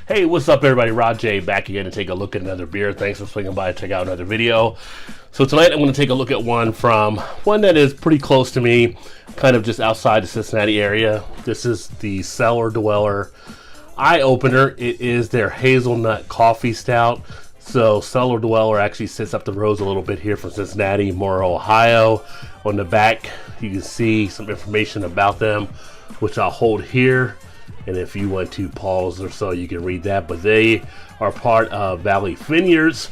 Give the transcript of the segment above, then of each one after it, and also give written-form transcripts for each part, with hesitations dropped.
Hey, what's up everybody? Rod J back again to take a look at another beer. Thanks for swinging by to check out another video. So tonight I'm going to take a look at one that is pretty close to me, kind of just outside the Cincinnati area. This is the Cellar Dweller Eye Opener. It is their hazelnut coffee stout. So Cellar Dweller actually sits up the road a little bit here from Cincinnati, Morrow, Ohio. On the back you can see some information about them, which I'll hold here. And if you want to pause or so, you can read that. But they are part of Valley Vineyards.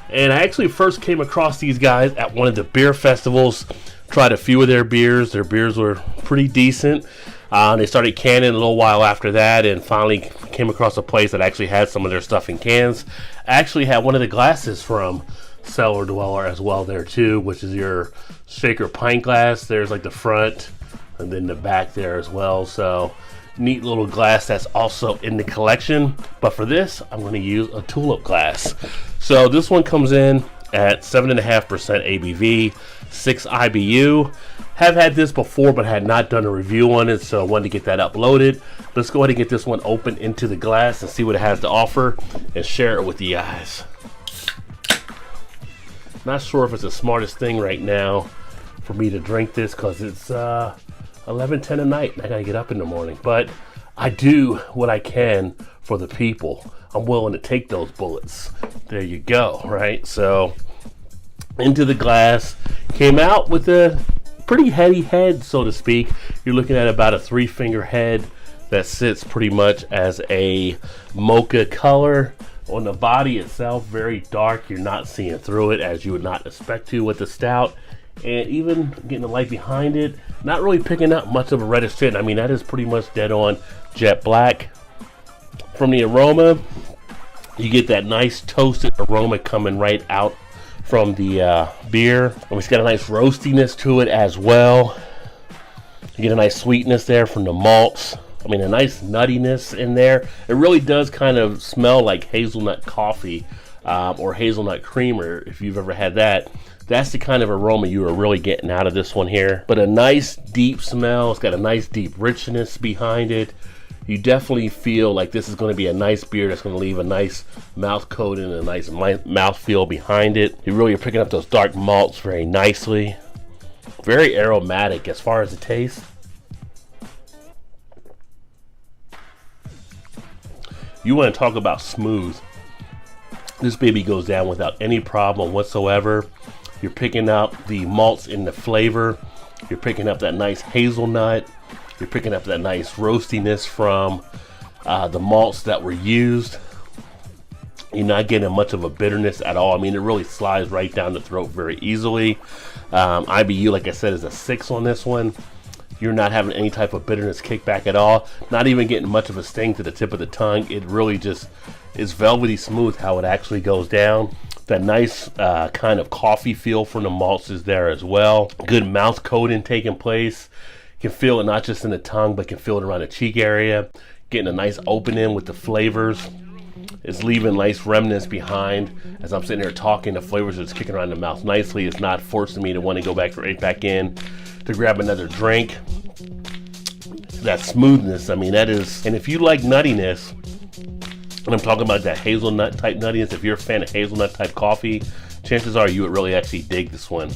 And I actually first came across these guys at one of the beer festivals. Tried a few of their beers. Their beers were pretty decent. They started canning a little while after that, and finally came across a place that actually had some of their stuff in cans. I actually had one of the glasses from Cellar Dweller as well there too, which is your shaker pint glass. There's like the front and then the back there as well. So neat little glass that's also in the collection. But for this, I'm going to use a tulip glass. So this one comes in at 7.5% ABV, 6 IBU. Have had this before but had not done a review on it, so I wanted to get that uploaded. Let's go ahead and get this one open into the glass and see what it has to offer and share it with you guys. Not sure if it's the smartest thing right now for me to drink this because it's 11:10 at night and I gotta get up in the morning, but I do what I can for the people. I'm willing to take those bullets. There you go, right? So into the glass, came out with a pretty heady head, so to speak. You're looking at about a 3-finger head that sits pretty much as a mocha color. On the body itself, very dark. You're not seeing through it as you would not expect to with the stout. And even getting the light behind it, not really picking up much of a reddish tint. I mean, that is pretty much dead on jet black. From the aroma, you get that nice toasted aroma coming right out from the beer. And it's got a nice roastiness to it as well. You get a nice sweetness there from the malts. I mean, a nice nuttiness in there. It really does kind of smell like hazelnut coffee or hazelnut creamer, if you've ever had that. That's the kind of aroma you are really getting out of this one here. But a nice deep smell. It's got a nice deep richness behind it. You definitely feel like this is going to be a nice beer that's going to leave a nice mouth coat and a nice mouth feel behind it. You really are picking up those dark malts very nicely. Very aromatic as far as the taste. You want to talk about smooth. This baby goes down without any problem whatsoever. You're picking up the malts in the flavor. You're picking up that nice hazelnut. You're picking up that nice roastiness from the malts that were used. You're not getting much of a bitterness at all. I mean, it really slides right down the throat very easily. IBU, like I said, is a 6 on this one. You're not having any type of bitterness kickback at all. Not even getting much of a sting to the tip of the tongue. It really just is velvety smooth how it actually goes down. That nice kind of coffee feel from the malts is there as well. Good mouth coating taking place. You can feel it not just in the tongue, but can feel it around the cheek area. Getting a nice opening with the flavors. It's leaving nice remnants behind. As I'm sitting here talking, the flavors are just kicking around the mouth nicely. It's not forcing me to want to go right back in to grab another drink. That smoothness, I mean, that is, and if you like nuttiness, and I'm talking about that hazelnut type nuttiness, if you're a fan of hazelnut type coffee, chances are you would really actually dig this one.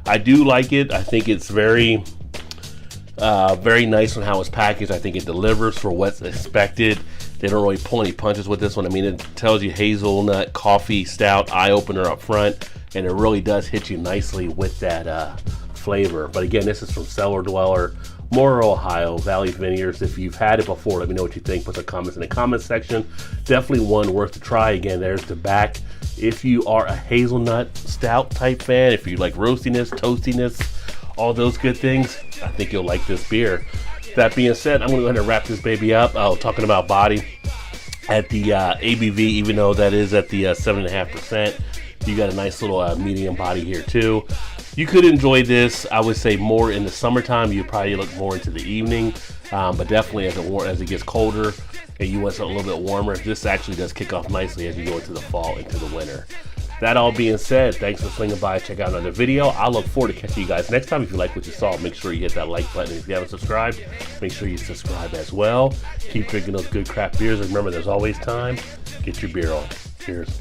I do like it. I think it's very nice on how it's packaged. I think it delivers for what's expected. They don't really pull any punches with this one. I mean, it tells you hazelnut coffee stout eye opener up front, and it really does hit you nicely with that flavor. But again, this is from Cellar Dweller, Morrow, Ohio, Valley Vineyards. If you've had it before, let me know what you think. Put the comments in the comments section. Definitely one worth to try. Again, there's the back. If you are a hazelnut stout type fan, if you like roastiness, toastiness, all those good things, I think you'll like this beer. That being said, I'm going to go ahead and wrap this baby up. Talking about body, at the ABV, even though that is at the 7.5%, you got a nice little medium body here too. You could enjoy this, I would say, more in the summertime. You probably look more into the evening, but definitely as it gets colder and you want something a little bit warmer, this actually does kick off nicely as you go into the fall, into the winter. that all being said, thanks for swinging by. Check out another video. I look forward to catching you guys next time. If you like what you saw, make sure you hit that like button. If you haven't subscribed, make sure you subscribe as well. Keep drinking those good craft beers. And remember, there's always time. Get your beer on. Cheers.